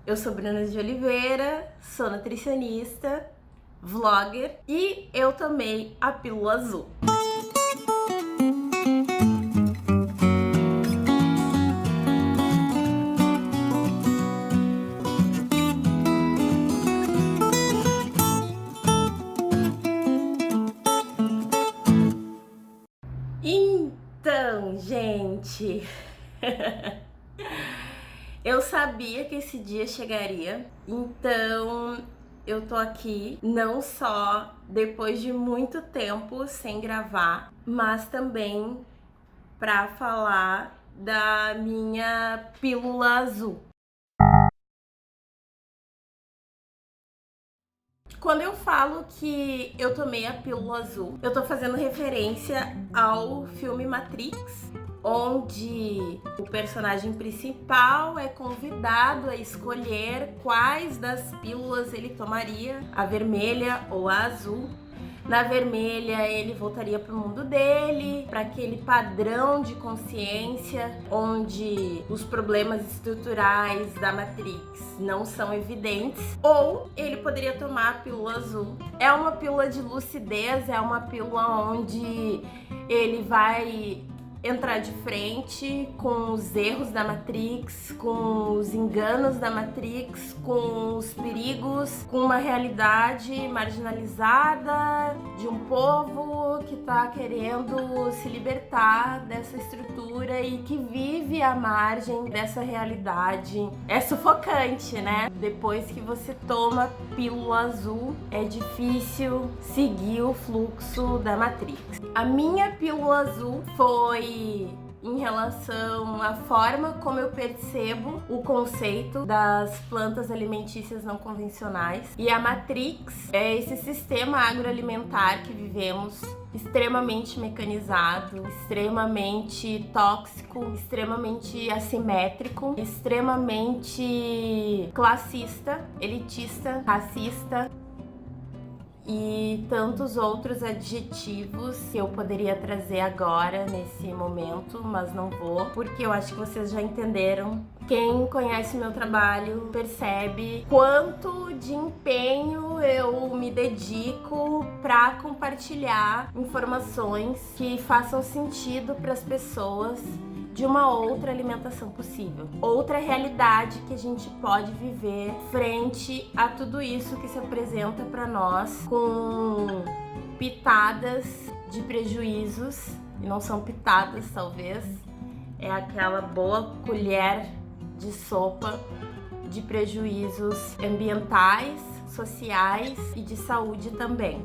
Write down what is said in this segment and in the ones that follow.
Eu sou Bruna de Oliveira, sou nutricionista, vlogger e eu tomei a pílula azul. Então, gente, eu sabia que esse dia chegaria, então eu tô aqui não só depois de muito tempo sem gravar, mas também para falar da minha pílula azul. Quando eu falo que eu tomei a pílula azul, eu tô fazendo referência ao filme Matrix, onde o personagem principal é convidado a escolher quais das pílulas ele tomaria, a vermelha ou a azul. Na vermelha, ele voltaria para o mundo dele, para aquele padrão de consciência onde os problemas estruturais da Matrix não são evidentes. Ou ele poderia tomar a pílula azul. É uma pílula de lucidez, é uma pílula onde ele vai entrar de frente com os erros da Matrix, com os enganos da Matrix, com os perigos, com uma realidade marginalizada de um povo que tá querendo se libertar dessa estrutura e que vive à margem dessa realidade. É sufocante, né? Depois que você toma pílula azul, é difícil seguir o fluxo da Matrix. A minha pílula azul foi em relação à forma como eu percebo o conceito das plantas alimentícias não convencionais. E a Matrix é esse sistema agroalimentar que vivemos, extremamente mecanizado, extremamente tóxico, extremamente assimétrico, extremamente classista, elitista, racista e tantos outros adjetivos que eu poderia trazer agora nesse momento, mas não vou, porque eu acho que vocês já entenderam. Quem conhece o meu trabalho percebe quanto de empenho eu me dedico para compartilhar informações que façam sentido para as pessoas de uma outra alimentação possível, outra realidade que a gente pode viver frente a tudo isso que se apresenta para nós com pitadas de prejuízos, e não são pitadas talvez, é aquela boa colher de sopa de prejuízos ambientais, sociais e de saúde também.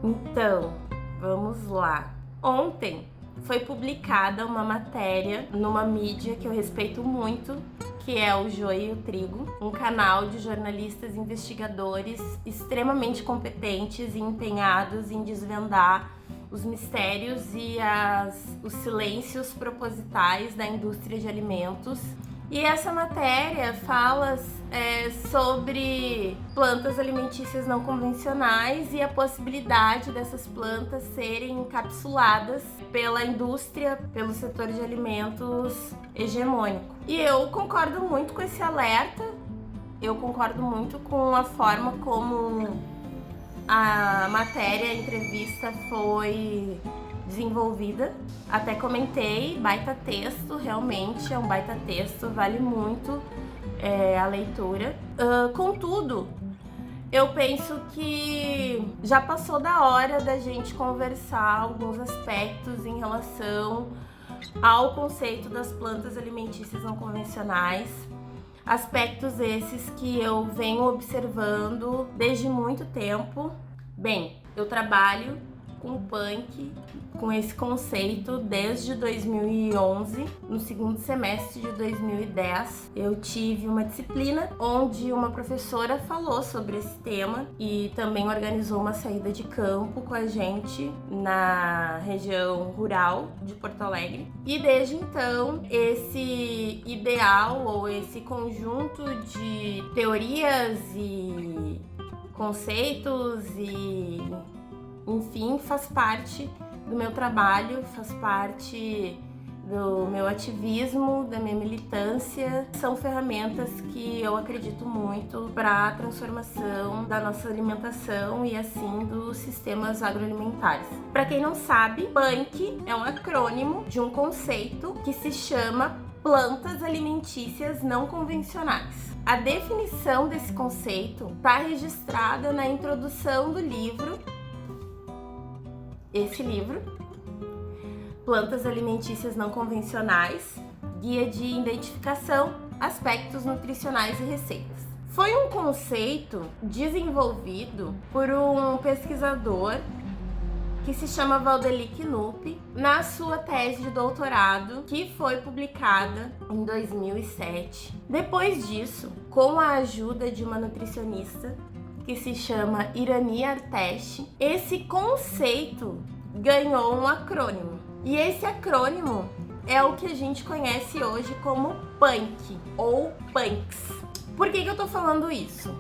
Então, vamos lá. Ontem foi publicada uma matéria numa mídia que eu respeito muito, que é o Joio e o Trigo, um canal de jornalistas investigadores extremamente competentes e empenhados em desvendar os mistérios e os silêncios propositais da indústria de alimentos. E essa matéria fala sobre plantas alimentícias não convencionais e a possibilidade dessas plantas serem encapsuladas pela indústria, pelo setor de alimentos hegemônico. E eu concordo muito com esse alerta, eu concordo muito com a forma como a matéria, a entrevista foi desenvolvida. Até comentei, baita texto, realmente é um baita texto, vale muito a leitura. Contudo, eu penso que já passou da hora da gente conversar alguns aspectos em relação ao conceito das plantas alimentícias não convencionais. Aspectos esses que eu venho observando desde muito tempo. Bem, eu trabalho com punk, com esse conceito desde 2011. No segundo semestre de 2010, eu tive uma disciplina onde uma professora falou sobre esse tema e também organizou uma saída de campo com a gente na região rural de Porto Alegre. E desde então, esse ideal ou esse conjunto de teorias e conceitos e enfim, faz parte do meu trabalho, faz parte do meu ativismo, da minha militância, são ferramentas que eu acredito muito para a transformação da nossa alimentação e assim dos sistemas agroalimentares. Para quem não sabe, PANC é um acrônimo de um conceito que se chama plantas alimentícias não convencionais. A definição desse conceito está registrada na introdução do livro, esse livro, Plantas Alimentícias Não Convencionais, Guia de Identificação, Aspectos Nutricionais e Receitas. Foi um conceito desenvolvido por um pesquisador que se chama Valdeli Knupp, na sua tese de doutorado, que foi publicada em 2007. Depois disso, com a ajuda de uma nutricionista que se chama Irani Arteche, esse conceito ganhou um acrônimo. E esse acrônimo é o que a gente conhece hoje como PANC ou PANCs. Por que eu tô falando isso?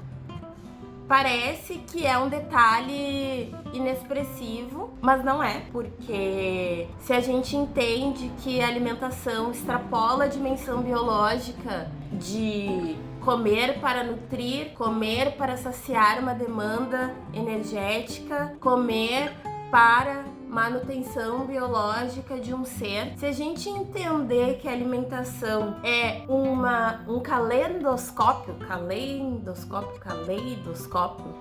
Parece que é um detalhe inexpressivo, mas não é, porque se a gente entende que a alimentação extrapola a dimensão biológica de comer para nutrir, comer para saciar uma demanda energética, comer para manutenção biológica de um ser. Se a gente entender que a alimentação é um caleidoscópio,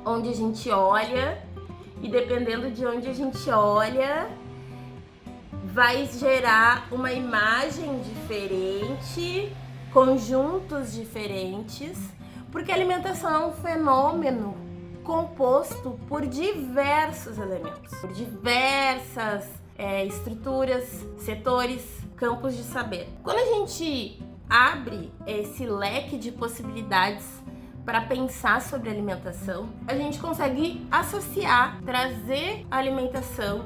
onde a gente olha e dependendo de onde a gente olha, vai gerar uma imagem diferente, conjuntos diferentes, porque a alimentação é um fenômeno composto por diversos elementos, por diversas estruturas, setores, campos de saber. Quando a gente abre esse leque de possibilidades para pensar sobre alimentação, a gente consegue associar, trazer a alimentação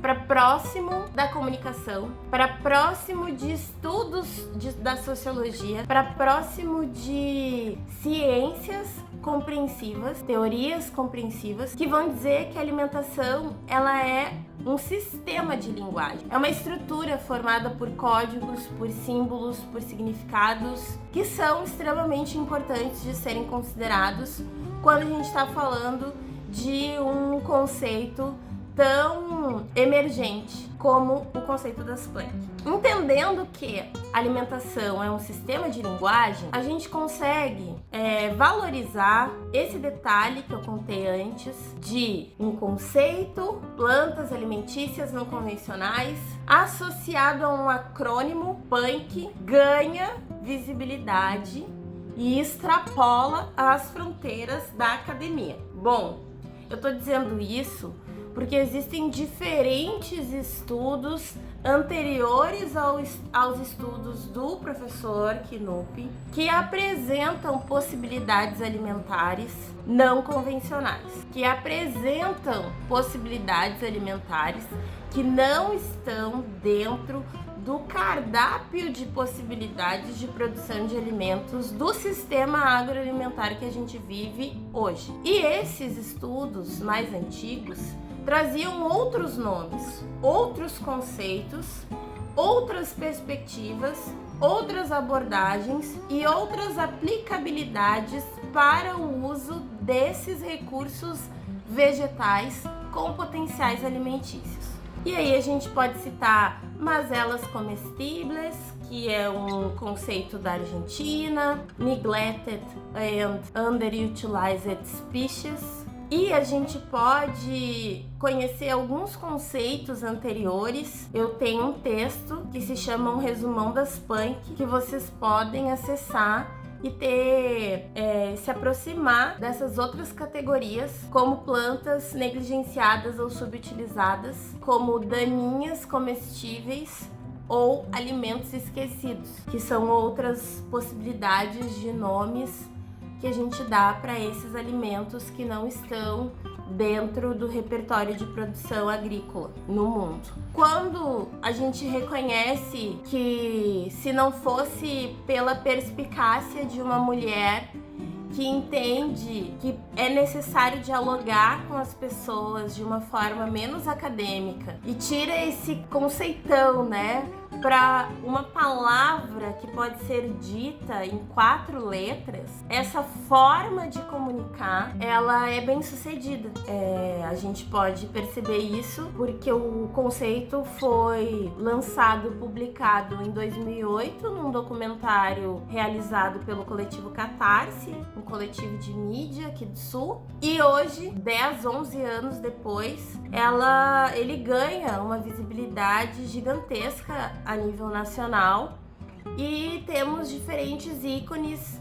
para próximo da comunicação, para próximo de estudos da sociologia, para próximo de ciências compreensivas, teorias compreensivas, que vão dizer que a alimentação ela é um sistema de linguagem. É uma estrutura formada por códigos, por símbolos, por significados, que são extremamente importantes de serem considerados quando a gente está falando de um conceito tão emergente como o conceito das PANC. Entendendo que a alimentação é um sistema de linguagem, a gente consegue valorizar esse detalhe que eu contei antes de um conceito, plantas alimentícias não convencionais, associado a um acrônimo, PANC, ganha visibilidade e extrapola as fronteiras da academia. Bom, eu tô dizendo isso porque existem diferentes estudos anteriores aos estudos do professor Knupp que apresentam possibilidades alimentares não convencionais, que apresentam possibilidades alimentares que não estão dentro do cardápio de possibilidades de produção de alimentos do sistema agroalimentar que a gente vive hoje. E esses estudos mais antigos traziam outros nomes, outros conceitos, outras perspectivas, outras abordagens e outras aplicabilidades para o uso desses recursos vegetais com potenciais alimentícios. E aí a gente pode citar mazelas comestíveis, que é um conceito da Argentina, neglected and underutilized species. E a gente pode conhecer alguns conceitos anteriores. Eu tenho um texto que se chama Um Resumão das PANC, que vocês podem acessar e se aproximar dessas outras categorias, como plantas negligenciadas ou subutilizadas, como daninhas comestíveis ou alimentos esquecidos, que são outras possibilidades de nomes que a gente dá para esses alimentos que não estão dentro do repertório de produção agrícola no mundo. Quando a gente reconhece que, se não fosse pela perspicácia de uma mulher que entende que é necessário dialogar com as pessoas de uma forma menos acadêmica e tira esse conceitão, né, para uma palavra que pode ser dita em 4 letras, essa forma de comunicar, ela é bem sucedida. A gente pode perceber isso porque o conceito foi lançado, publicado em 2008 num documentário realizado pelo coletivo Catarse, um coletivo de mídia aqui do Sul, e hoje, 10, 11 anos depois, ele ganha uma visibilidade gigantesca a nível nacional e temos diferentes ícones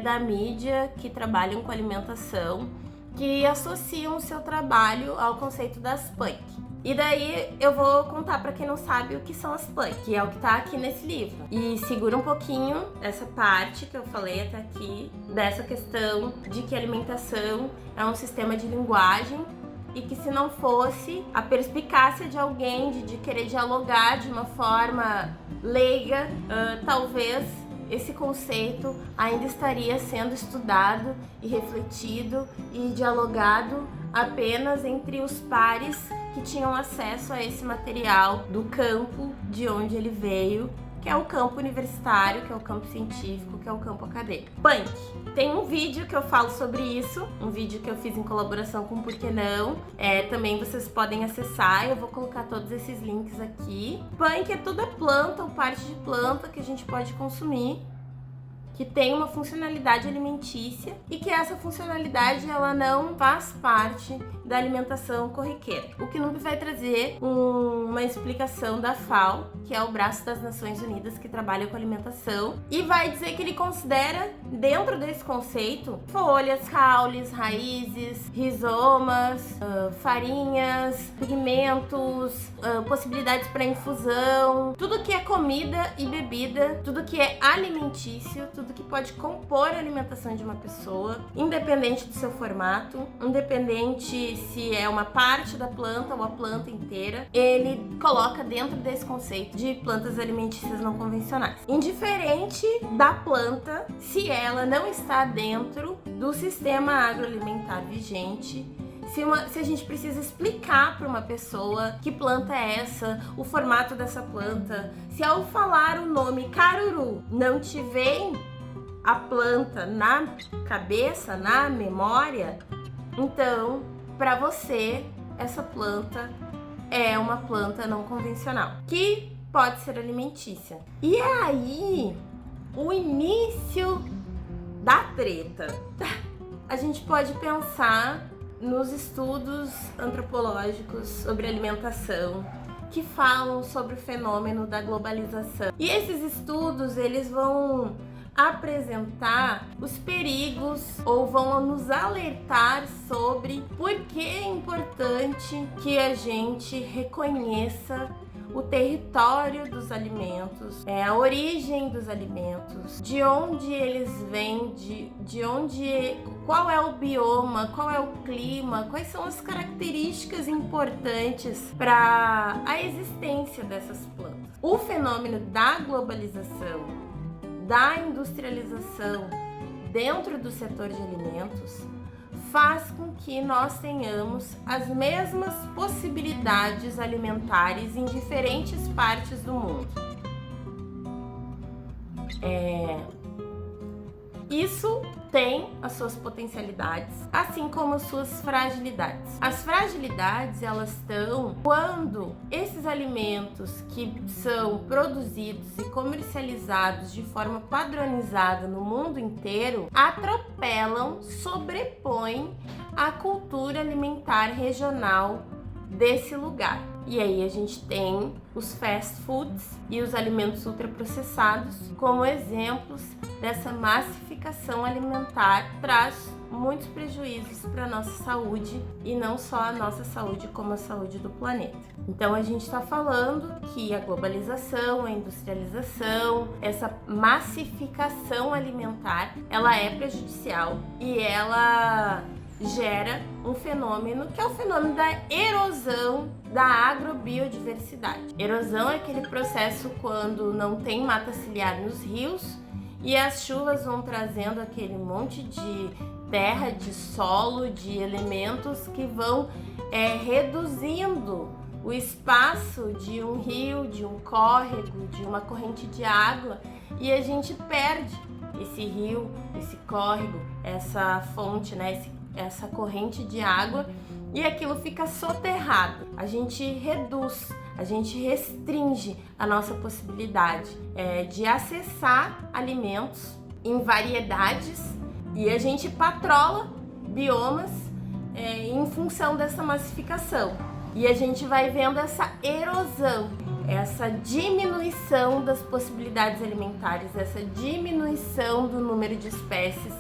da mídia que trabalham com alimentação, que associam o seu trabalho ao conceito das punk. E daí eu vou contar para quem não sabe o que são as punk, que é o que tá aqui nesse livro. E segura um pouquinho essa parte que eu falei até aqui, dessa questão de que a alimentação é um sistema de linguagem e que se não fosse a perspicácia de alguém de querer dialogar de uma forma leiga, talvez esse conceito ainda estaria sendo estudado e refletido e dialogado apenas entre os pares que tinham acesso a esse material do campo de onde ele veio, que é o campo universitário, que é o campo científico, que é o campo acadêmico. Punk. Tem um vídeo que eu falo sobre isso, um vídeo que eu fiz em colaboração com Por Que Não. Também vocês podem acessar, eu vou colocar todos esses links aqui. Punk é toda planta ou parte de planta que a gente pode consumir, que tem uma funcionalidade alimentícia e que essa funcionalidade ela não faz parte da alimentação corriqueira. O Knub vai trazer uma explicação da FAO, que é o braço das Nações Unidas que trabalha com alimentação, e vai dizer que ele considera, dentro desse conceito, folhas, caules, raízes, rizomas, farinhas, pigmentos, possibilidades para infusão, tudo que é comida e bebida, tudo que é alimentício, tudo que pode compor a alimentação de uma pessoa, independente do seu formato, independente se é uma parte da planta ou a planta inteira, ele coloca dentro desse conceito de plantas alimentícias não convencionais. Indiferente da planta, se ela não está dentro do sistema agroalimentar vigente, se a gente precisa explicar para uma pessoa que planta é essa, o formato dessa planta, se ao falar o nome caruru não te vem a planta na cabeça, na memória, então, para você, essa planta é uma planta não convencional, que pode ser alimentícia. E é aí o início da treta. A gente pode pensar nos estudos antropológicos sobre alimentação que falam sobre o fenômeno da globalização. E esses estudos, eles vão apresentar os perigos ou vão nos alertar sobre por que é importante que a gente reconheça o território dos alimentos, a origem dos alimentos, de onde eles vêm, qual é o bioma, qual é o clima, quais são as características importantes para a existência dessas plantas. O fenômeno da globalização, da industrialização dentro do setor de alimentos faz com que nós tenhamos as mesmas possibilidades alimentares em diferentes partes do mundo. Isso tem as suas potencialidades, assim como as suas fragilidades. As fragilidades, elas estão quando esses alimentos que são produzidos e comercializados de forma padronizada no mundo inteiro atropelam, sobrepõem a cultura alimentar regional desse lugar. E aí a gente tem os fast foods e os alimentos ultraprocessados como exemplos dessa massificação alimentar, traz muitos prejuízos para a nossa saúde e não só a nossa saúde, como a saúde do planeta. Então a gente está falando que a globalização, a industrialização, essa massificação alimentar, ela é prejudicial e ela gera um fenômeno que é o fenômeno da erosão da agrobiodiversidade. Erosão é aquele processo quando não tem mata ciliar nos rios e as chuvas vão trazendo aquele monte de terra, de solo, de elementos que vão reduzindo o espaço de um rio, de um córrego, de uma corrente de água, e a gente perde esse rio, esse córrego, essa fonte, né, essa corrente de água, e aquilo fica soterrado. A gente reduz, a gente restringe a nossa possibilidade de acessar alimentos em variedades, e a gente patrola biomas em função dessa massificação. E a gente vai vendo essa erosão, essa diminuição das possibilidades alimentares, essa diminuição do número de espécies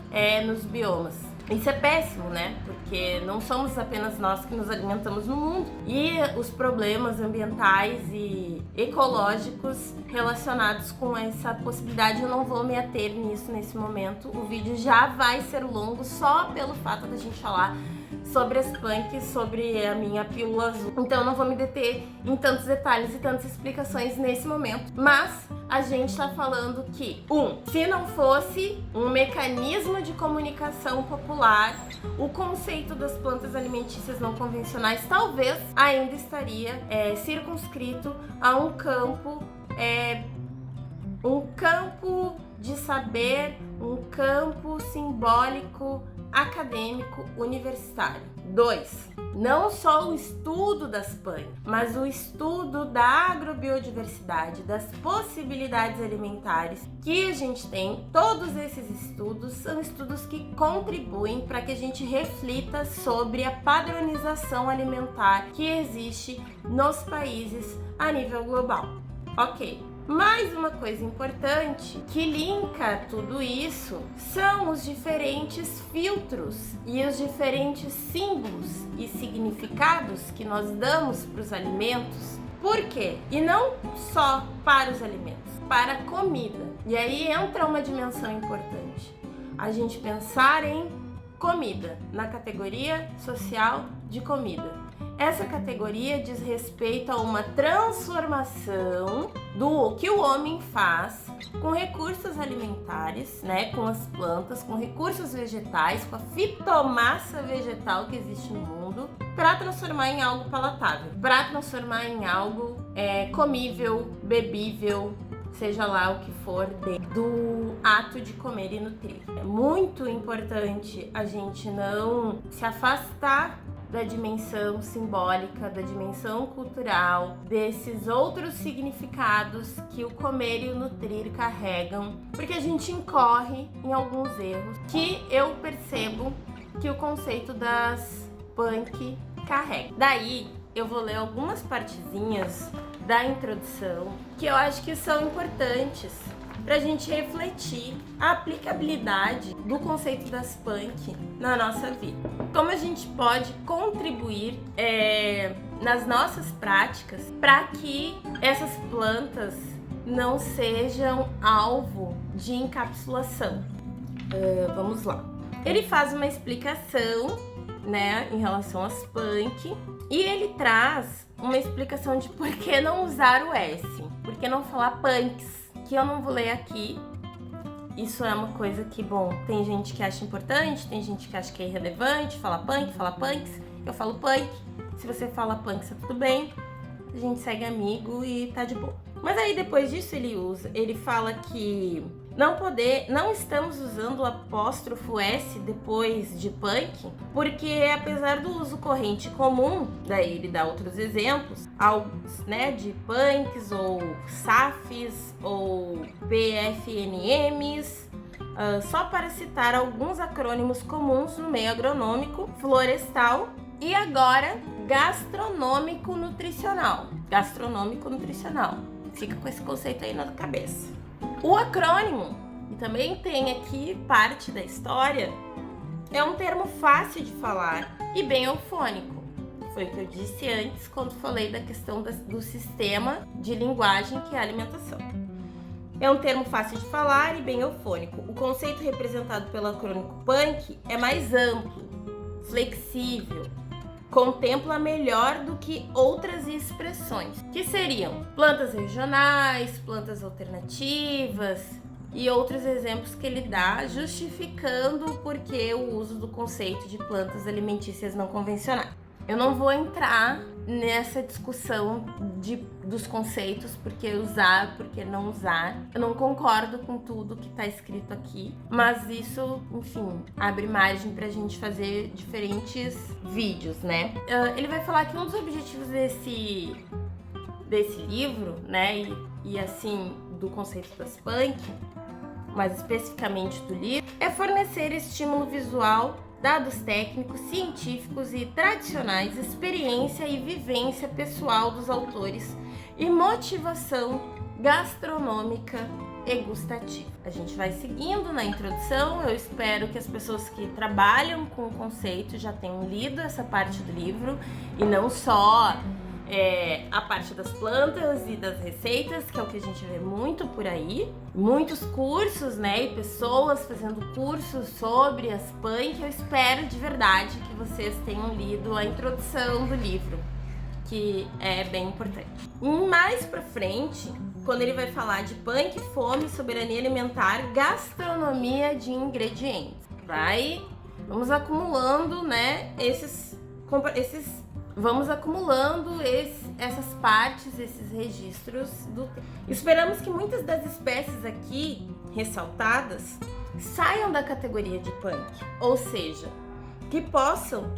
nos biomas. Isso é péssimo, né? Porque não somos apenas nós que nos alimentamos no mundo. E os problemas ambientais e ecológicos relacionados com essa possibilidade, eu não vou me ater nisso nesse momento. O vídeo já vai ser longo só pelo fato da gente falar sobre as punks, sobre a minha pílula azul. Então eu não vou me deter em tantos detalhes e tantas explicações nesse momento. Mas a gente tá falando que, se não fosse um mecanismo de comunicação popular, o conceito das plantas alimentícias não convencionais talvez ainda estaria circunscrito a um campo de saber, um campo simbólico, acadêmico, universitário. 2. Não só o estudo das PAN, mas o estudo da agrobiodiversidade, das possibilidades alimentares que a gente tem. Todos esses estudos são estudos que contribuem para que a gente reflita sobre a padronização alimentar que existe nos países a nível global. Ok. Mais uma coisa importante que linka tudo isso são os diferentes filtros e os diferentes símbolos e significados que nós damos para os alimentos. Por quê? E não só para os alimentos, para a comida. E aí entra uma dimensão importante. A gente pensar em comida, na categoria social de comida. Essa categoria diz respeito a uma transformação do que o homem faz com recursos alimentares, né, com as plantas, com recursos vegetais, com a fitomassa vegetal que existe no mundo, para transformar em algo palatável, para transformar em algo comível, bebível, seja lá o que for, do ato de comer e nutrir. É muito importante a gente não se afastar da dimensão simbólica, da dimensão cultural, desses outros significados que o comer e o nutrir carregam, porque a gente incorre em alguns erros que eu percebo que o conceito das punk carrega. Daí eu vou ler algumas partezinhas da introdução que eu acho que são importantes para a gente refletir a aplicabilidade do conceito das punk na nossa vida. Como a gente pode contribuir nas nossas práticas para que essas plantas não sejam alvo de encapsulação. Vamos lá. Ele faz uma explicação, né, em relação às punk, e ele traz uma explicação de por que não usar o S, por que não falar punks, que eu não vou ler aqui. Isso é uma coisa que, bom, tem gente que acha importante, tem gente que acha que é irrelevante, fala punks, eu falo punk. Se você fala punks, tá tudo bem, a gente segue amigo e tá de boa. Mas aí depois disso ele fala que não estamos usando o apóstrofo S depois de punk, porque apesar do uso corrente comum, daí ele dá outros exemplos, né, de punks ou SAFs ou PFNMs, só para citar alguns acrônimos comuns no meio agronômico, florestal e agora gastronômico-nutricional. Fica com esse conceito aí na cabeça. O acrônimo, e também tem aqui parte da história, é um termo fácil de falar e bem eufônico. Foi o que eu disse antes quando falei da questão do sistema de linguagem que é a alimentação. É um termo fácil de falar e bem eufônico. O conceito representado pelo acrônimo PUNK é mais amplo, flexível, contempla melhor do que outras expressões, que seriam plantas regionais, plantas alternativas e outros exemplos que ele dá, justificando o porquê o uso do conceito de plantas alimentícias não convencionais. Eu não vou entrar nessa discussão dos conceitos, por que usar, por que não usar. Eu não concordo com tudo que tá escrito aqui, mas isso, enfim, abre margem pra gente fazer diferentes vídeos, né? Ele vai falar que um dos objetivos desse livro, né, e assim, do conceito das punk, mais especificamente do livro, é fornecer estímulo visual, dados técnicos, científicos e tradicionais, experiência e vivência pessoal dos autores e motivação gastronômica e gustativa. A gente vai seguindo na introdução. Eu espero que as pessoas que trabalham com o conceito já tenham lido essa parte do livro e não só a parte das plantas e das receitas, que é o que a gente vê muito por aí. Muitos cursos, né, e pessoas fazendo cursos sobre as punk. Eu espero de verdade que vocês tenham lido a introdução do livro, que é bem importante. E mais pra frente, quando ele vai falar de punk, fome, soberania alimentar, gastronomia de ingredientes. Vamos acumulando, né, vamos acumulando essas partes, esses registros do tempo. Esperamos que muitas das espécies aqui ressaltadas saiam da categoria de punk, ou seja, que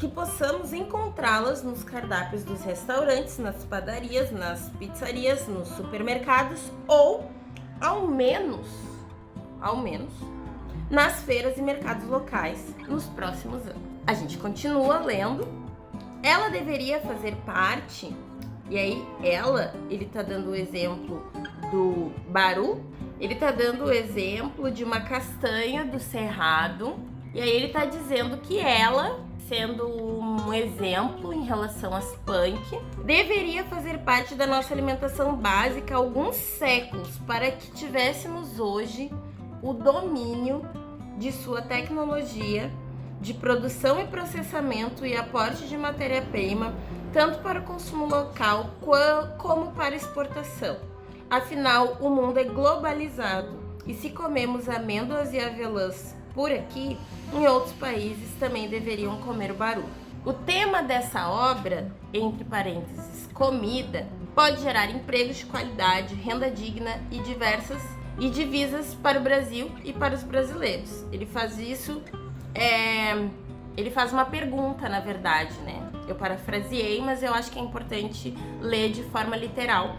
possamos encontrá-las nos cardápios dos restaurantes, nas padarias, nas pizzarias, nos supermercados ou, ao menos, nas feiras e mercados locais nos próximos anos. A gente continua lendo. Ela deveria fazer parte, e aí ele tá dando o exemplo do baru, ele tá dando o exemplo de uma castanha do cerrado, e aí ele tá dizendo que ela, sendo um exemplo em relação às punk, deveria fazer parte da nossa alimentação básica há alguns séculos, para que tivéssemos hoje o domínio de sua tecnologia de produção e processamento e aporte de matéria-prima, tanto para o consumo local como para exportação. Afinal, o mundo é globalizado e se comemos amêndoas e avelãs por aqui, em outros países também deveriam comer o baru. O tema dessa obra, entre parênteses, comida, pode gerar empregos de qualidade, renda digna e divisas para o Brasil e para os brasileiros. Ele faz isso. Ele faz uma pergunta, na verdade, né? Eu parafraseei, mas eu acho que é importante ler de forma literal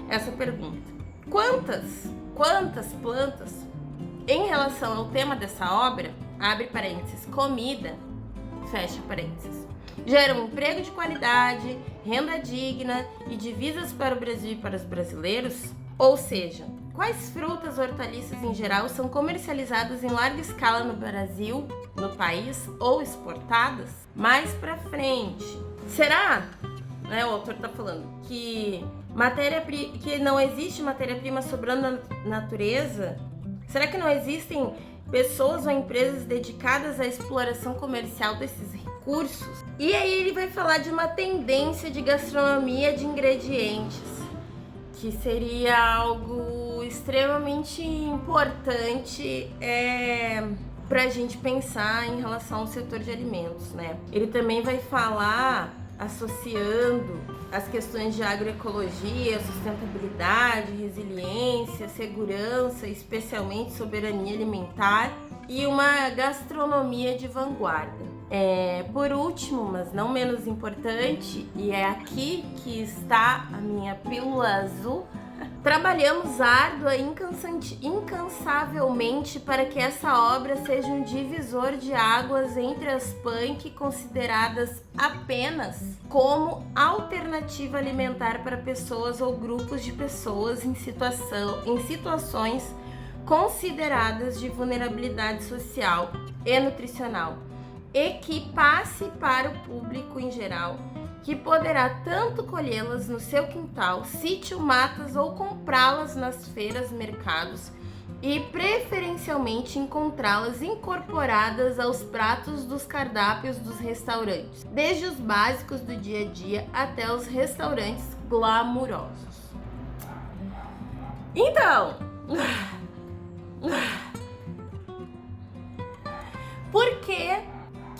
essa pergunta. Quantas plantas, em relação ao tema dessa obra, abre parênteses, comida, fecha parênteses, geram emprego de qualidade, renda digna e divisas para o Brasil e para os brasileiros? Ou seja, quais frutas, hortaliças em geral são comercializadas em larga escala no Brasil, no país, ou exportadas? Mais pra frente, será, né, o autor tá falando, que não existe matéria-prima sobrando na natureza? Será que não existem pessoas ou empresas dedicadas à exploração comercial desses recursos? E aí ele vai falar de uma tendência de gastronomia de ingredientes, que seria algo extremamente importante para a gente pensar em relação ao setor de alimentos, né? Ele também vai falar, associando as questões de agroecologia, sustentabilidade, resiliência, segurança, especialmente soberania alimentar, e uma gastronomia de vanguarda. Por último, mas não menos importante, e é aqui que está a minha pílula azul, trabalhamos árdua e incansavelmente para que essa obra seja um divisor de águas entre as punk, consideradas apenas como alternativa alimentar para pessoas ou grupos de pessoas em situações consideradas de vulnerabilidade social e nutricional, e que passe para o público em geral, que poderá tanto colhê-las no seu quintal, sítio, matas ou comprá-las nas feiras, mercados e preferencialmente encontrá-las incorporadas aos pratos dos cardápios dos restaurantes, desde os básicos do dia a dia até os restaurantes glamurosos. Então, por que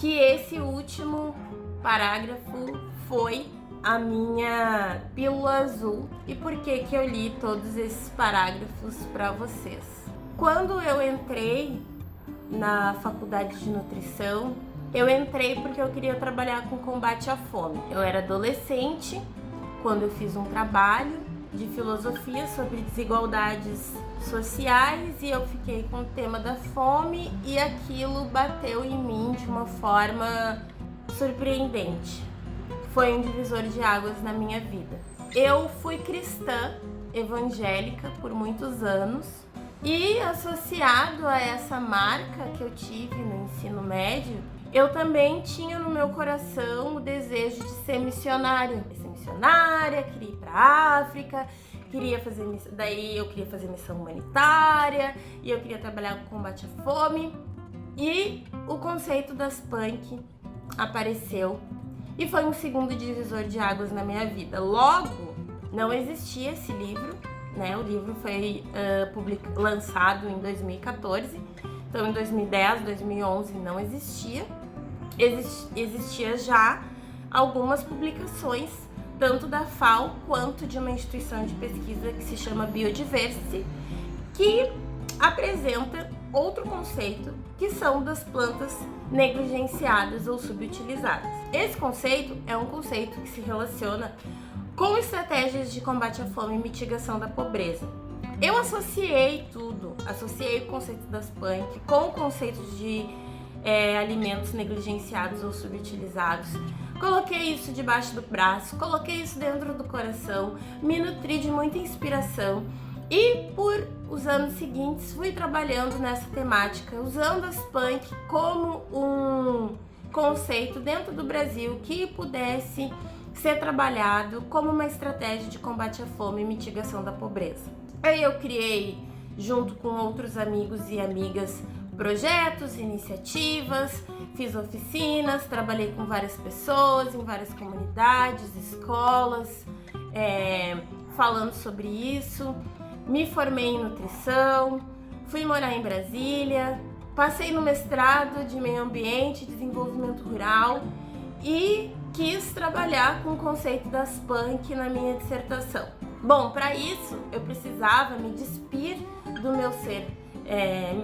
esse último parágrafo foi a minha pílula azul e por que eu li todos esses parágrafos para vocês. Quando eu entrei na faculdade de nutrição, eu entrei porque eu queria trabalhar com combate à fome. Eu era adolescente quando eu fiz um trabalho de filosofia sobre desigualdades sociais e eu fiquei com o tema da fome e aquilo bateu em mim de uma forma surpreendente. Foi um divisor de águas na minha vida. Eu fui cristã evangélica por muitos anos e associado a essa marca que eu tive no ensino médio, eu também tinha no meu coração o desejo de ser missionária. Queria ir para a África, daí eu queria fazer missão humanitária e eu queria trabalhar com combate à fome. E o conceito das punk apareceu e foi um segundo divisor de águas na minha vida. Logo, não existia esse livro, né? O livro foi lançado em 2014, então em 2010, 2011 não existia. Existia já algumas publicações, tanto da FAO quanto de uma instituição de pesquisa que se chama Biodiversity, que apresenta outro conceito, que são das plantas negligenciadas ou subutilizadas. Esse conceito é um conceito que se relaciona com estratégias de combate à fome e mitigação da pobreza. Eu associei o conceito das punk com o conceito de alimentos negligenciados ou subutilizados. Coloquei isso debaixo do braço, coloquei isso dentro do coração, me nutri de muita inspiração e por os anos seguintes fui trabalhando nessa temática, usando as punk como um conceito dentro do Brasil que pudesse ser trabalhado como uma estratégia de combate à fome e mitigação da pobreza. Aí eu criei, junto com outros amigos e amigas, projetos, iniciativas, fiz oficinas, trabalhei com várias pessoas, em várias comunidades, escolas, falando sobre isso. Me formei em nutrição, fui morar em Brasília, passei no mestrado de meio ambiente e desenvolvimento rural e quis trabalhar com o conceito das punk na minha dissertação. Bom, para isso eu precisava me despir do meu ser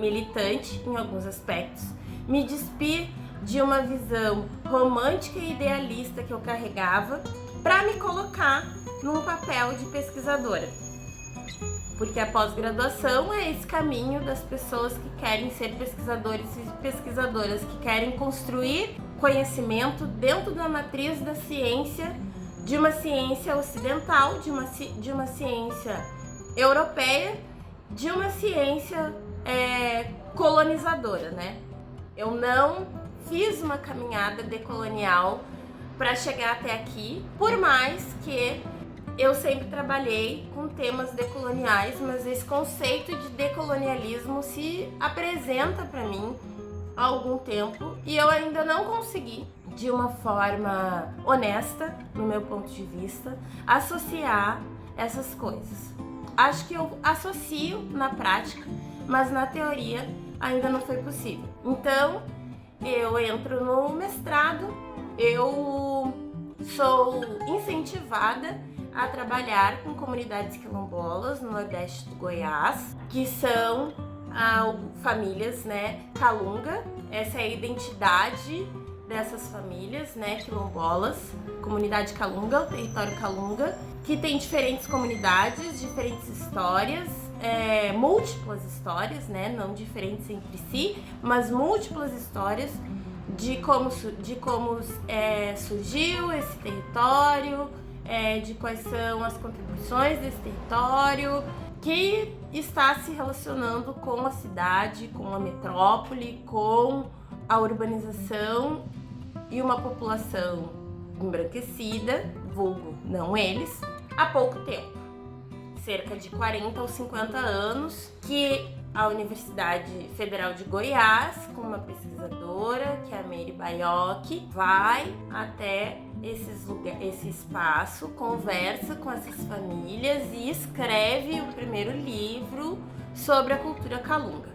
militante em alguns aspectos, me despir de uma visão romântica e idealista que eu carregava para me colocar num papel de pesquisadora. Porque a pós-graduação é esse caminho das pessoas que querem ser pesquisadores e pesquisadoras, que querem construir conhecimento dentro da matriz da ciência, de uma ciência ocidental, de uma ciência europeia, de uma ciência colonizadora, né? Eu não fiz uma caminhada decolonial para chegar até aqui, por mais que eu sempre trabalhei com temas decoloniais, mas esse conceito de decolonialismo se apresenta para mim há algum tempo e eu ainda não consegui, de uma forma honesta, no meu ponto de vista, associar essas coisas. Acho que eu associo na prática, mas na teoria ainda não foi possível. Então, eu entro no mestrado, eu sou incentivada a trabalhar com comunidades quilombolas no Nordeste do Goiás, que são famílias, né, Calunga. Essa é a identidade dessas famílias, né, quilombolas, comunidade Calunga, o território Calunga, que tem diferentes comunidades, diferentes histórias, múltiplas histórias, né, não diferentes entre si, mas múltiplas histórias de como surgiu esse território, de quais são as contribuições desse território, que está se relacionando com a cidade, com a metrópole, com a urbanização e uma população embranquecida, vulgo não eles, há pouco tempo, cerca de 40 ou 50 anos, que a Universidade Federal de Goiás, com uma pesquisadora, que é a Meire Baiocchi, vai até esse espaço, conversa com essas famílias e escreve o primeiro livro sobre a cultura Calunga.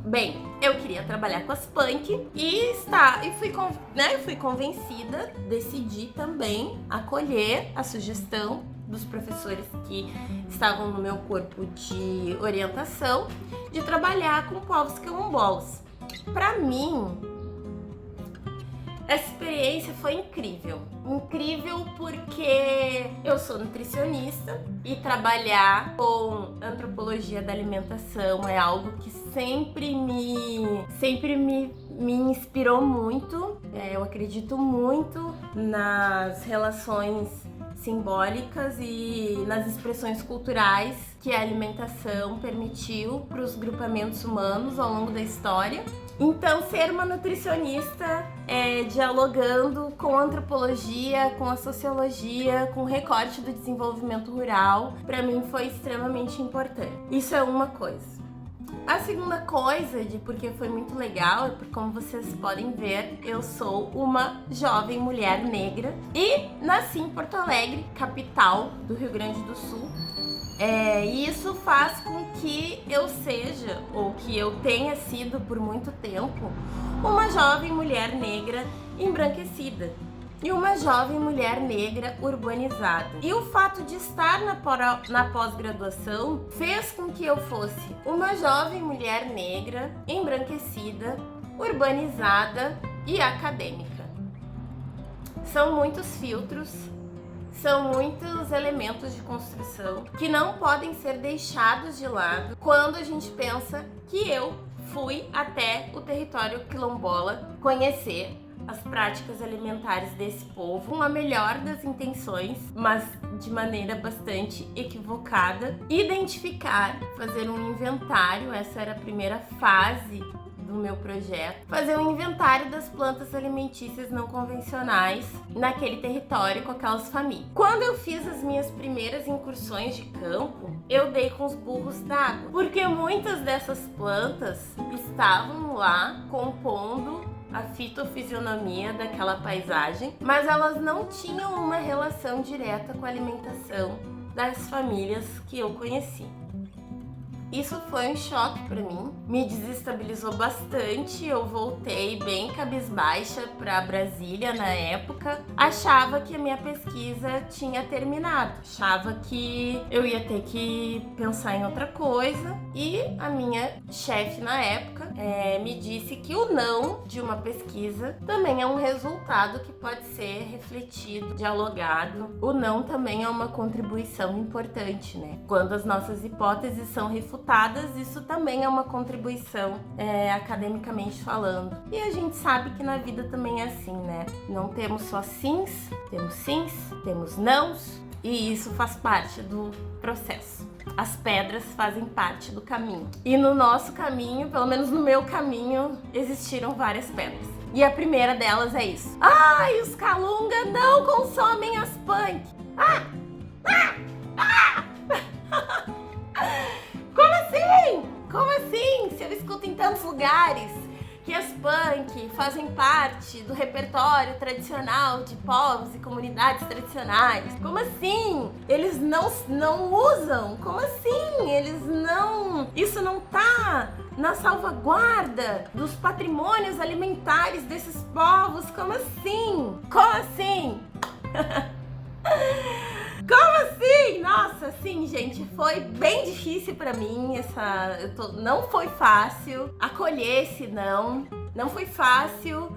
Bem, eu queria trabalhar com as punk e fui convencida, decidi também acolher a sugestão dos professores que estavam no meu corpo de orientação de trabalhar com povos quilombolas. Para mim, essa experiência foi incrível. Incrível porque eu sou nutricionista e trabalhar com antropologia da alimentação é algo que sempre me inspirou muito. Eu acredito muito nas relações simbólicas e nas expressões culturais que a alimentação permitiu para os grupamentos humanos ao longo da história. Então, ser uma nutricionista dialogando com a antropologia, com a sociologia, com o recorte do desenvolvimento rural, para mim foi extremamente importante. Isso é uma coisa. A segunda coisa, porque foi muito legal, é porque, como vocês podem ver, eu sou uma jovem mulher negra e nasci em Porto Alegre, capital do Rio Grande do Sul. E isso faz com que eu seja, ou que eu tenha sido por muito tempo, uma jovem mulher negra embranquecida e uma jovem mulher negra urbanizada. E o fato de estar na pós-graduação fez com que eu fosse uma jovem mulher negra embranquecida, urbanizada e acadêmica. São muitos filtros, são muitos elementos de construção que não podem ser deixados de lado quando a gente pensa que eu fui até o território quilombola conhecer as práticas alimentares desse povo com a melhor das intenções, mas de maneira bastante equivocada. Identificar, fazer um inventário, essa era a primeira fase do meu projeto, fazer um inventário das plantas alimentícias não convencionais naquele território com aquelas famílias. Quando eu fiz as minhas primeiras incursões de campo, eu dei com os burros d'água, porque muitas dessas plantas estavam lá compondo a fitofisionomia daquela paisagem, mas elas não tinham uma relação direta com a alimentação das famílias que eu conheci. Isso foi um choque para mim, me desestabilizou bastante. Eu voltei bem cabisbaixa para Brasília na época. Achava que a minha pesquisa tinha terminado, achava que eu ia ter que pensar em outra coisa. E a minha chefe na época me disse que o não de uma pesquisa também é um resultado que pode ser refletido, dialogado. O não também é uma contribuição importante, né? Quando as nossas hipóteses são refutadas, isso também é uma contribuição academicamente falando. E a gente sabe que na vida também é assim, né? Não temos só sims, temos nãos, e isso faz parte do processo. As pedras fazem parte do caminho. E no nosso caminho, pelo menos no meu caminho, existiram várias pedras. E a primeira delas é isso. Ai, os Calunga não consomem as punk. Como assim? Se eu escuto em tantos lugares que as punk fazem parte do repertório tradicional de povos e comunidades tradicionais. Como assim? Eles não usam? Como assim? Isso não tá na salvaguarda dos patrimônios alimentares desses povos? Como assim? Como assim? Como assim? Nossa, sim, gente, foi bem difícil pra mim, não foi fácil acolher esse não foi fácil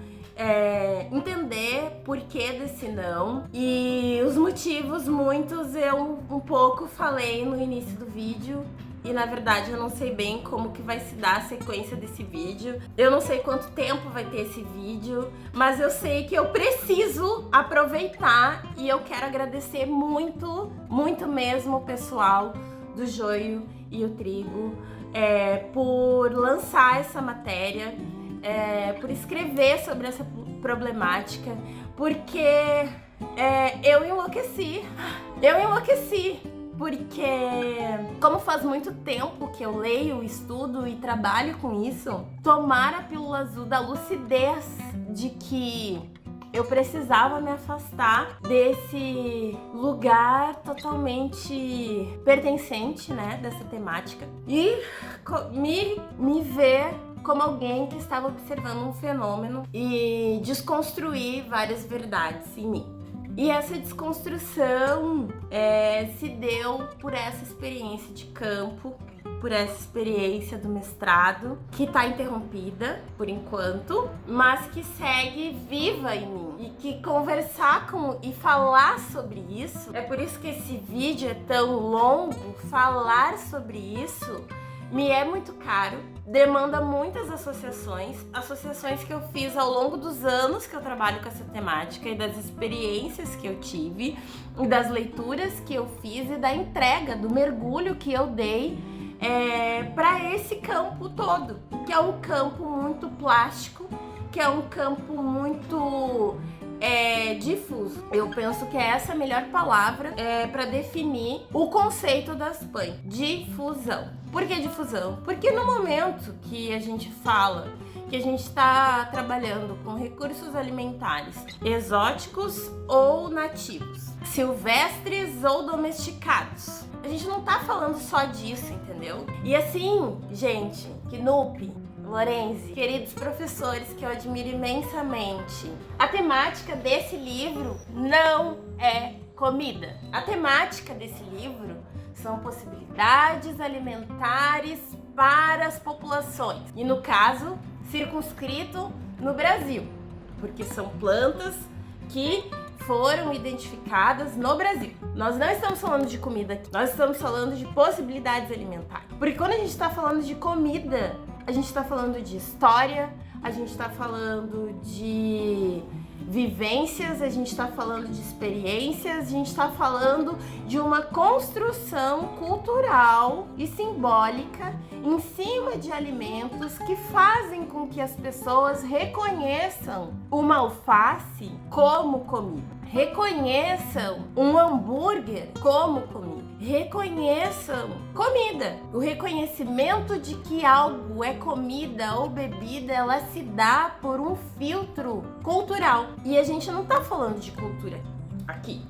entender porquê desse não, e os motivos muitos eu um pouco falei no início do vídeo. E na verdade eu não sei bem como que vai se dar a sequência desse vídeo. Eu não sei quanto tempo vai ter esse vídeo, mas eu sei que eu preciso aproveitar e eu quero agradecer muito, muito mesmo o pessoal do Joio e o Trigo por lançar essa matéria, por escrever sobre essa problemática, porque eu enlouqueci. Porque, como faz muito tempo que eu leio, estudo e trabalho com isso, tomar a pílula azul da lucidez de que eu precisava me afastar desse lugar totalmente pertencente, né, dessa temática, e me ver como alguém que estava observando um fenômeno e desconstruir várias verdades em mim. E essa desconstrução se deu por essa experiência de campo, por essa experiência do mestrado, que está interrompida por enquanto, mas que segue viva em mim. E que conversar e falar sobre isso, é por isso que esse vídeo é tão longo, falar sobre isso me é muito caro, demanda muitas associações que eu fiz ao longo dos anos que eu trabalho com essa temática e das experiências que eu tive, e das leituras que eu fiz e da entrega, do mergulho que eu dei para esse campo todo, que é um campo muito plástico, que é um campo muito difuso. Eu penso que essa é a melhor palavra para definir o conceito das PAN, difusão. Por que difusão? Porque no momento que a gente fala que a gente está trabalhando com recursos alimentares exóticos ou nativos, silvestres ou domesticados, a gente não tá falando só disso, entendeu? E assim, gente, Knupp, Lorenzi, queridos professores que eu admiro imensamente, a temática desse livro não é comida. A temática desse livro são possibilidades alimentares para as populações. E no caso, circunscrito no Brasil, porque são plantas que foram identificadas no Brasil. Nós não estamos falando de comida aqui, nós estamos falando de possibilidades alimentares. Porque quando a gente está falando de comida, a gente está falando de história, a gente está falando de vivências, a gente está falando de experiências, a gente está falando de uma construção cultural e simbólica em cima de alimentos que fazem com que as pessoas reconheçam uma alface como comida, reconheçam um hambúrguer como comida, reconheçam comida. O reconhecimento de que algo é comida ou bebida, ela se dá por um filtro cultural. E a gente não tá falando de cultura aqui.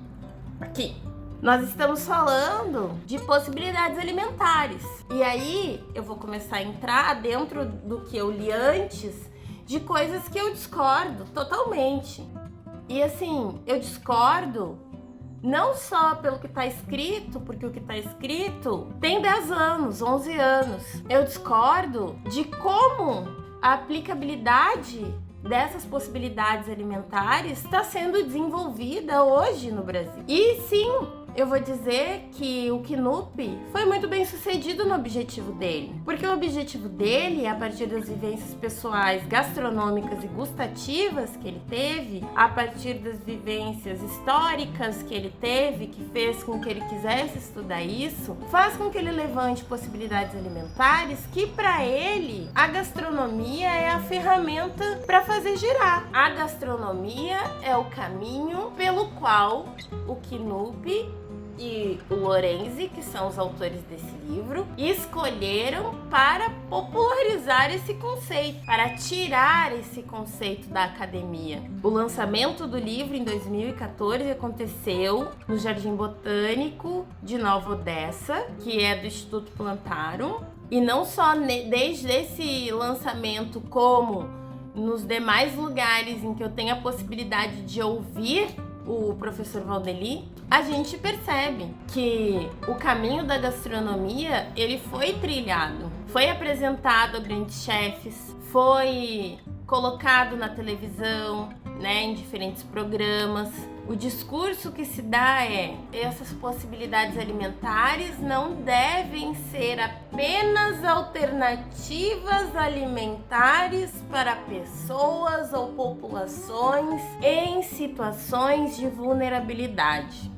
Nós estamos falando de possibilidades alimentares. E aí eu vou começar a entrar dentro do que eu li antes de coisas que eu discordo totalmente. E assim, eu discordo não só pelo que está escrito, porque o que está escrito tem 10 anos, 11 anos. Eu discordo de como a aplicabilidade dessas possibilidades alimentares está sendo desenvolvida hoje no Brasil. E sim, eu vou dizer que o Knupp foi muito bem sucedido no objetivo dele. Porque o objetivo dele, a partir das vivências pessoais, gastronômicas e gustativas que ele teve, a partir das vivências históricas que ele teve, que fez com que ele quisesse estudar isso, faz com que ele levante possibilidades alimentares que, para ele, a gastronomia é a ferramenta para fazer girar. A gastronomia é o caminho pelo qual o Knupp e o Lorenzi, que são os autores desse livro, escolheram para popularizar esse conceito, para tirar esse conceito da academia. O lançamento do livro em 2014 aconteceu no Jardim Botânico de Nova Odessa, que é do Instituto Plantarum, e não só desde esse lançamento, como nos demais lugares em que eu tenho a possibilidade de ouvir o professor Valdeli, a gente percebe que o caminho da gastronomia, ele foi trilhado, foi apresentado a grandes chefes, foi colocado na televisão, em diferentes programas. O discurso que se dá essas possibilidades alimentares não devem ser apenas alternativas alimentares para pessoas ou populações em situações de vulnerabilidade.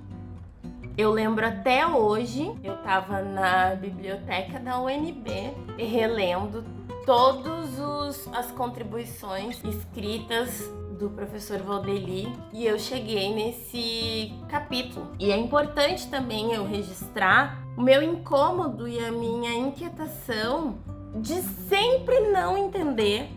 Eu lembro até hoje, eu estava na biblioteca da UNB relendo todas as contribuições escritas do professor Valdeli, e eu cheguei nesse capítulo. E é importante também eu registrar o meu incômodo e a minha inquietação de sempre não entender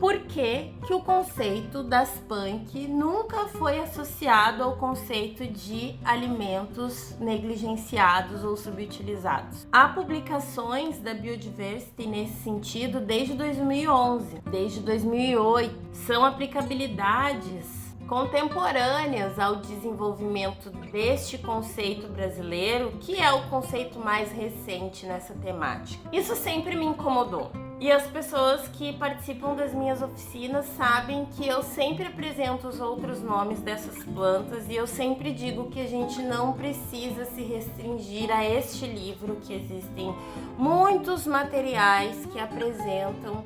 por que que o conceito das punk nunca foi associado ao conceito de alimentos negligenciados ou subutilizados. Há publicações da Biodiversity nesse sentido desde 2011, desde 2008. São aplicabilidades contemporâneas ao desenvolvimento deste conceito brasileiro, que é o conceito mais recente nessa temática. Isso sempre me incomodou. E as pessoas que participam das minhas oficinas sabem que eu sempre apresento os outros nomes dessas plantas e eu sempre digo que a gente não precisa se restringir a este livro, que existem muitos materiais que apresentam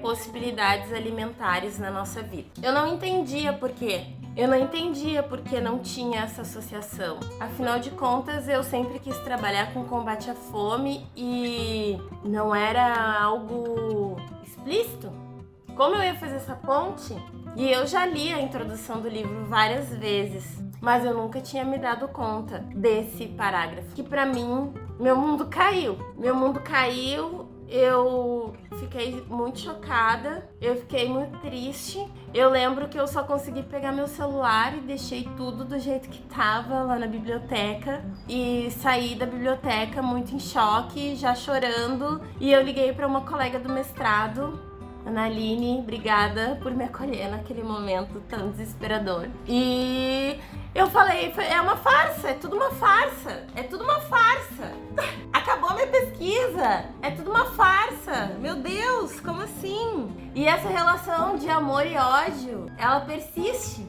possibilidades alimentares na nossa vida. Eu não entendia por quê. Eu não entendia porque não tinha essa associação. Afinal de contas, eu sempre quis trabalhar com combate à fome e não era algo explícito. Como eu ia fazer essa ponte? E eu já li a introdução do livro várias vezes, mas eu nunca tinha me dado conta desse parágrafo, que pra mim, meu mundo caiu. Meu mundo caiu. Eu fiquei muito chocada, eu fiquei muito triste. Eu lembro que eu só consegui pegar meu celular e deixei tudo do jeito que tava lá na biblioteca e saí da biblioteca muito em choque, já chorando. E eu liguei para uma colega do mestrado, Ana Aline, obrigada por me acolher naquele momento tão desesperador. E eu falei, é uma farsa, é tudo uma farsa, é tudo uma farsa. Acabou minha pesquisa, é tudo uma farsa. Meu Deus, como assim? E essa relação de amor e ódio, ela persiste.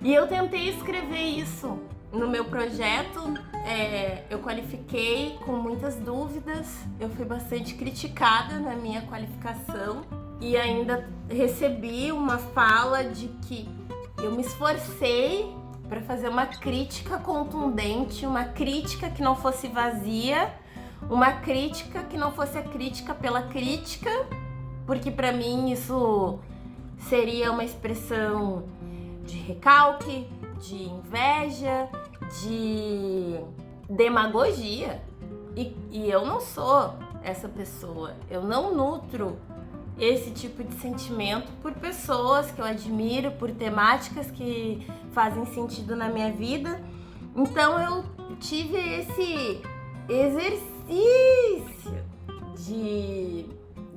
E eu tentei escrever isso no meu projeto, eu qualifiquei com muitas dúvidas, eu fui bastante criticada na minha qualificação. E ainda recebi uma fala de que eu me esforcei para fazer uma crítica contundente, uma crítica que não fosse vazia, uma crítica que não fosse a crítica pela crítica, porque para mim isso seria uma expressão de recalque, de inveja, de demagogia. E eu não sou essa pessoa, eu não nutro esse tipo de sentimento por pessoas que eu admiro, por temáticas que fazem sentido na minha vida. Então eu tive esse exercício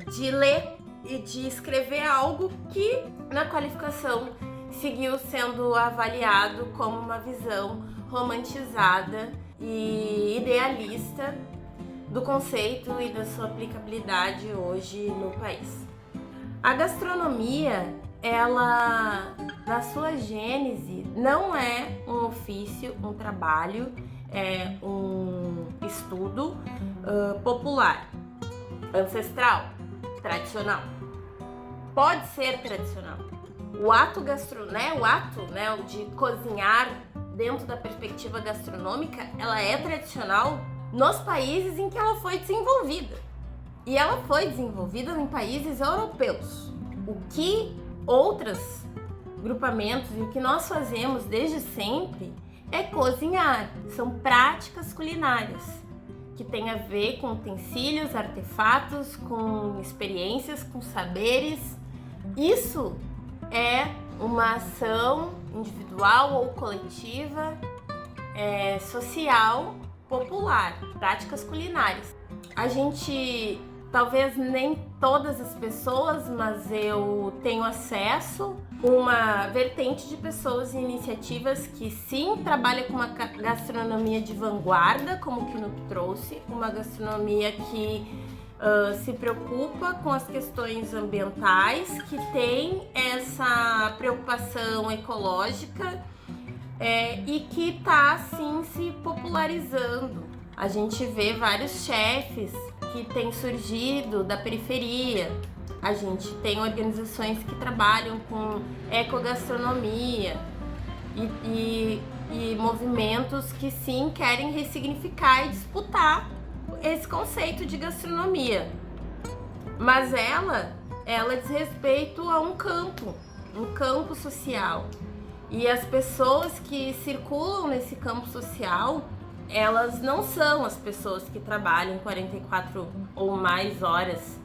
de ler e de escrever algo que na qualificação seguiu sendo avaliado como uma visão romantizada e idealista do conceito e da sua aplicabilidade hoje no país. A gastronomia, ela, na sua gênese, não é um ofício, um trabalho, é um estudo popular, ancestral, tradicional. Pode ser tradicional. O ato de cozinhar dentro da perspectiva gastronômica, ela é tradicional nos países em que ela foi desenvolvida. E ela foi desenvolvida em países europeus. O que outros grupamentos e o que nós fazemos desde sempre é cozinhar. São práticas culinárias que têm a ver com utensílios, artefatos, com experiências, com saberes. Isso é uma ação individual ou coletiva, social, popular, práticas culinárias. A gente, talvez nem todas as pessoas, mas eu tenho acesso a uma vertente de pessoas e iniciativas que sim trabalha com uma gastronomia de vanguarda, como o Knup trouxe, uma gastronomia que se preocupa com as questões ambientais, que tem essa preocupação ecológica e que está sim se popularizando. A gente vê vários chefes que têm surgido da periferia. A gente tem organizações que trabalham com ecogastronomia e movimentos que sim querem ressignificar e disputar esse conceito de gastronomia. Mas ela diz respeito a um campo social. E as pessoas que circulam nesse campo social, elas não são as pessoas que trabalham 44 ou mais horas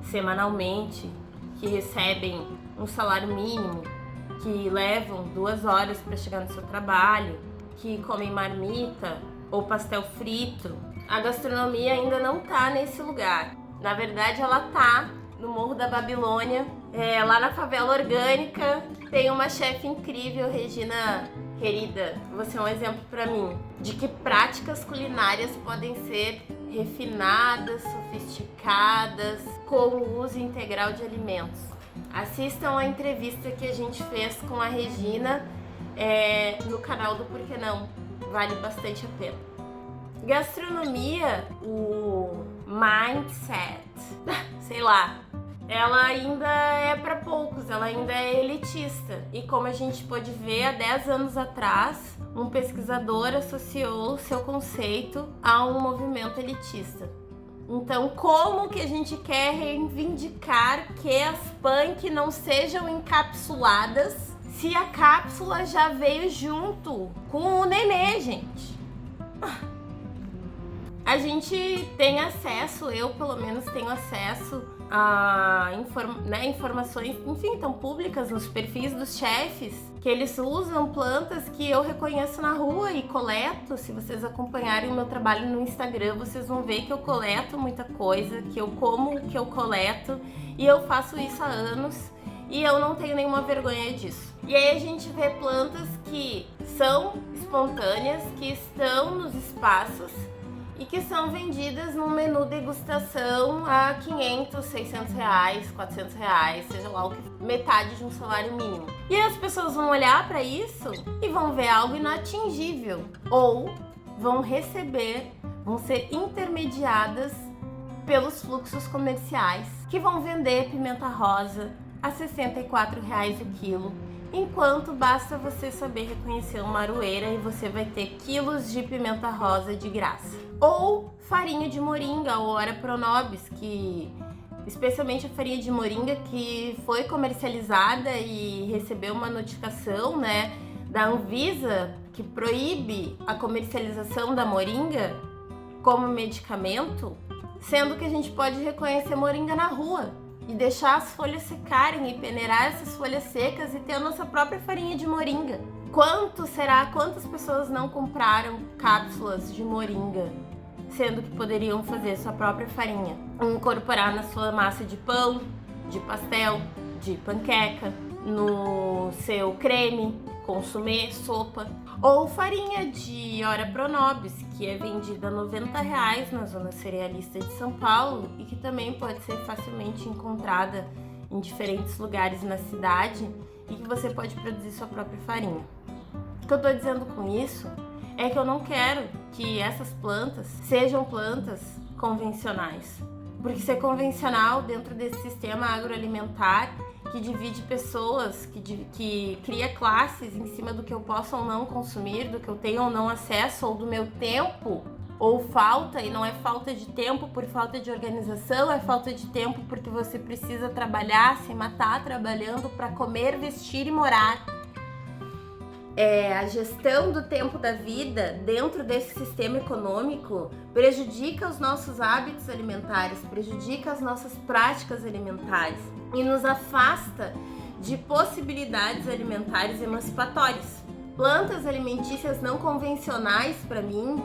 semanalmente que recebem um salário mínimo, que levam 2 horas para chegar no seu trabalho, que comem marmita ou pastel frito. A gastronomia ainda não tá nesse lugar. Na verdade, ela tá no Morro da Babilônia, lá na favela orgânica. Tem uma chefe incrível, Regina, querida, você é um exemplo para mim de que práticas culinárias podem ser refinadas, sofisticadas, com o uso integral de alimentos. Assistam a entrevista que a gente fez com a Regina no canal do Porquê Não, vale bastante a pena. Gastronomia, o mindset, sei lá, ela ainda é para poucos, ela ainda é elitista. E como a gente pôde ver, há 10 anos atrás, um pesquisador associou seu conceito a um movimento elitista. Então, como que a gente quer reivindicar que as punk não sejam encapsuladas se a cápsula já veio junto com o nenê, gente? A gente tem acesso, eu pelo menos tenho acesso a informações, enfim, estão públicas nos perfis dos chefes, que eles usam plantas que eu reconheço na rua e coleto. Se vocês acompanharem o meu trabalho no Instagram, vocês vão ver que eu coleto muita coisa, que eu como o que eu coleto, e eu faço isso há anos e eu não tenho nenhuma vergonha disso. E aí a gente vê plantas que são espontâneas, que estão nos espaços e que são vendidas num menu degustação a 500, 600 reais, 400 reais, seja lá o que, metade de um salário mínimo. E aí as pessoas vão olhar para isso e vão ver algo inatingível, ou vão ser intermediadas pelos fluxos comerciais, que vão vender pimenta rosa a R$ 64 reais o quilo, enquanto basta você saber reconhecer uma aroeira e você vai ter quilos de pimenta rosa de graça. Ou farinha de moringa, ou ora pronobis, que especialmente a farinha de moringa que foi comercializada e recebeu uma notificação, da Anvisa, que proíbe a comercialização da moringa como medicamento, sendo que a gente pode reconhecer moringa na rua e deixar as folhas secarem e peneirar essas folhas secas e ter a nossa própria farinha de moringa. Quantas pessoas não compraram cápsulas de moringa, sendo que poderiam fazer sua própria farinha, incorporar na sua massa de pão, de pastel, de panqueca, no seu creme, consumê, sopa, ou farinha de ora pronobis, que é vendida a R$ 90 na zona cerealista de São Paulo e que também pode ser facilmente encontrada em diferentes lugares na cidade e que você pode produzir sua própria farinha. O que eu estou dizendo com isso é que eu não quero que essas plantas sejam plantas convencionais, porque ser convencional dentro desse sistema agroalimentar que divide pessoas, que cria classes em cima do que eu posso ou não consumir, do que eu tenho ou não acesso, ou do meu tempo, ou falta, e não é falta de tempo por falta de organização, é falta de tempo porque você precisa trabalhar, se matar trabalhando para comer, vestir e morar. A gestão do tempo da vida dentro desse sistema econômico prejudica os nossos hábitos alimentares, prejudica as nossas práticas alimentares e nos afasta de possibilidades alimentares emancipatórias. Plantas alimentícias não convencionais, para mim,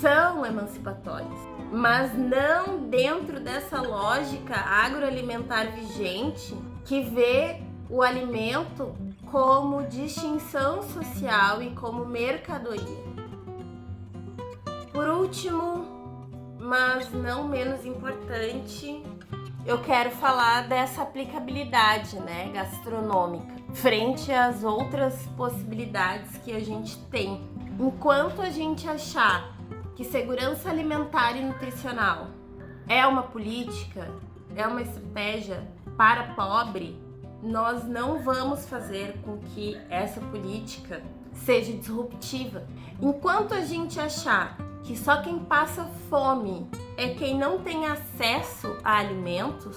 são emancipatórias, mas não dentro dessa lógica agroalimentar vigente que vê o alimento como distinção social e como mercadoria. Por último, mas não menos importante, eu quero falar dessa aplicabilidade, gastronômica, frente às outras possibilidades que a gente tem. Enquanto a gente achar que segurança alimentar e nutricional é uma política, é uma estratégia para pobre, nós não vamos fazer com que essa política seja disruptiva. Enquanto a gente achar que só quem passa fome é quem não tem acesso a alimentos,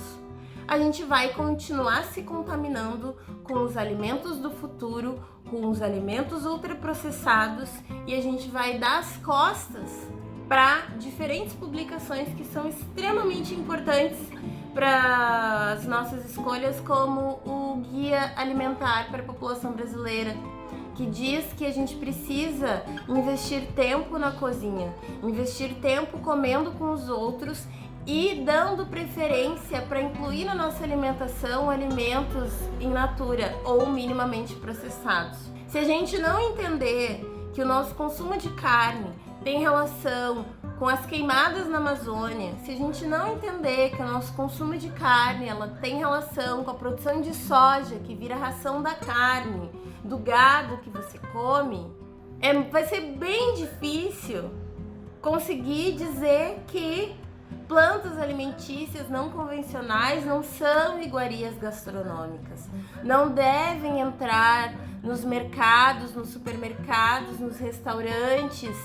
a gente vai continuar se contaminando com os alimentos do futuro, com os alimentos ultraprocessados, e a gente vai dar as costas para diferentes publicações que são extremamente importantes para as nossas escolhas, como o Guia Alimentar para a População Brasileira, que diz que a gente precisa investir tempo na cozinha, investir tempo comendo com os outros e dando preferência para incluir na nossa alimentação alimentos in natura ou minimamente processados. Se a gente não entender que o nosso consumo de carne tem relação com as queimadas na Amazônia, se a gente não entender que o nosso consumo de carne ela tem relação com a produção de soja, que vira ração da carne, do gado que você come, vai ser bem difícil conseguir dizer que plantas alimentícias não convencionais não são iguarias gastronômicas, não devem entrar nos mercados, nos supermercados, nos restaurantes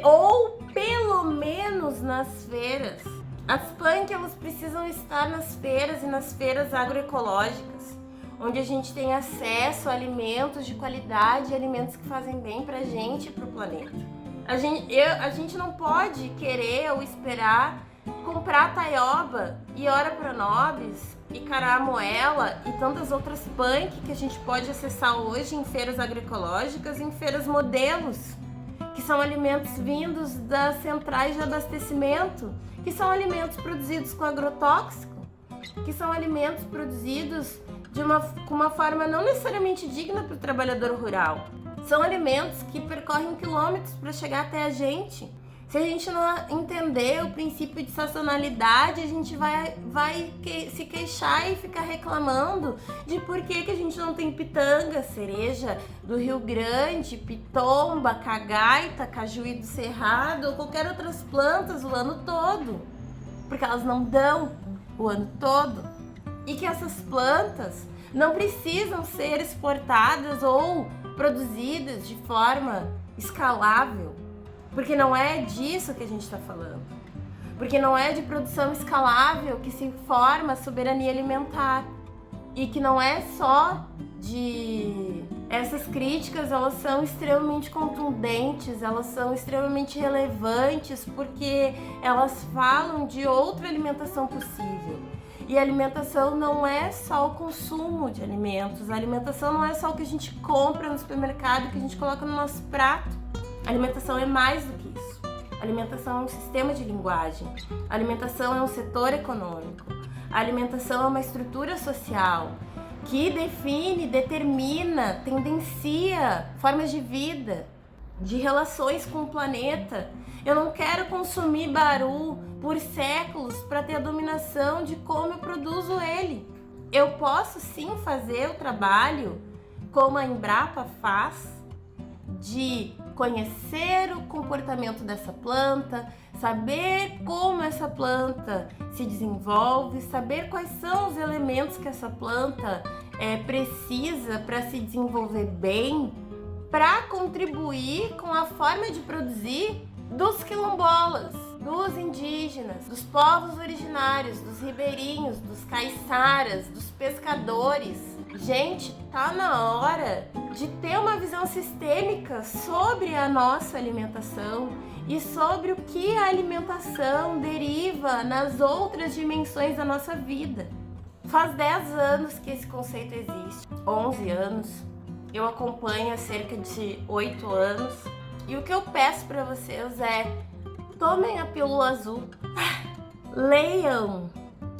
ou pelo menos nas feiras. As punk elas precisam estar nas feiras e nas feiras agroecológicas, onde a gente tem acesso a alimentos de qualidade, alimentos que fazem bem pra gente e pro planeta. A gente não pode querer ou esperar comprar taioba e ora pronobis e caramoela e tantas outras punk que a gente pode acessar hoje em feiras agroecológicas, em feiras modelos, que são alimentos vindos das centrais de abastecimento, que são alimentos produzidos com agrotóxico, que são alimentos produzidos com uma forma não necessariamente digna para o trabalhador rural. São alimentos que percorrem quilômetros para chegar até a gente. Se a gente não entender o princípio de sazonalidade, a gente vai se queixar e ficar reclamando de por que a gente não tem pitanga, cereja do Rio Grande, pitomba, cagaita, cajuí do Cerrado ou qualquer outras plantas o ano todo. Porque elas não dão o ano todo. E que essas plantas não precisam ser exportadas ou produzidas de forma escalável. Porque não é disso que a gente está falando. Porque não é de produção escalável que se forma a soberania alimentar. E que não é só de... Essas críticas, elas são extremamente contundentes, elas são extremamente relevantes, porque elas falam de outra alimentação possível. E a alimentação não é só o consumo de alimentos, a alimentação não é só o que a gente compra no supermercado, que a gente coloca no nosso prato. A alimentação é mais do que isso. A alimentação é um sistema de linguagem. A alimentação é um setor econômico. A alimentação é uma estrutura social que define, determina, tendencia formas de vida, de relações com o planeta. Eu não quero consumir baru por séculos para ter a dominação de como eu produzo ele. Eu posso sim fazer o trabalho, como a Embrapa faz, de conhecer o comportamento dessa planta, saber como essa planta se desenvolve, saber quais são os elementos que essa planta precisa para se desenvolver bem, para contribuir com a forma de produzir dos quilombolas, dos indígenas, dos povos originários, dos ribeirinhos, dos caiçaras, dos pescadores. Gente, tá na hora de ter uma visão sistêmica sobre a nossa alimentação e sobre o que a alimentação deriva nas outras dimensões da nossa vida. Faz 10 anos que esse conceito existe, 11 anos. Eu acompanho há cerca de 8 anos. E o que eu peço para vocês é: tomem a pílula azul, leiam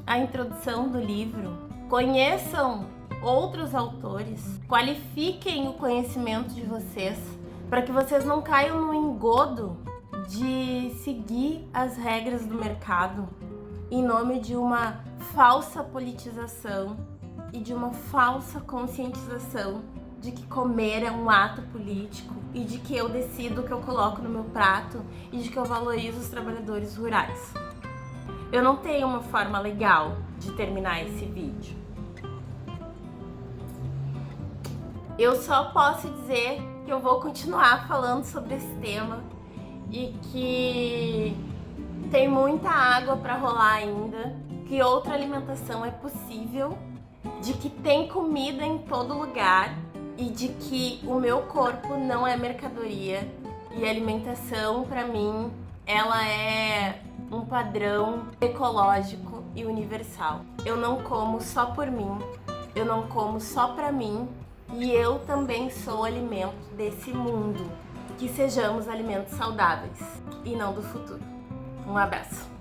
a introdução do livro, conheçam outros autores, qualifiquem o conhecimento de vocês, para que vocês não caiam no engodo de seguir as regras do mercado em nome de uma falsa politização e de uma falsa conscientização de que comer é um ato político e de que eu decido o que eu coloco no meu prato e de que eu valorizo os trabalhadores rurais. Eu não tenho uma forma legal de terminar esse vídeo. Eu só posso dizer que eu vou continuar falando sobre esse tema e que tem muita água para rolar ainda, que outra alimentação é possível, de que tem comida em todo lugar e de que o meu corpo não é mercadoria e a alimentação, para mim, ela é um padrão ecológico e universal. Eu não como só por mim, eu não como só pra mim, e eu também sou alimento desse mundo. Que sejamos alimentos saudáveis e não do futuro. Um abraço!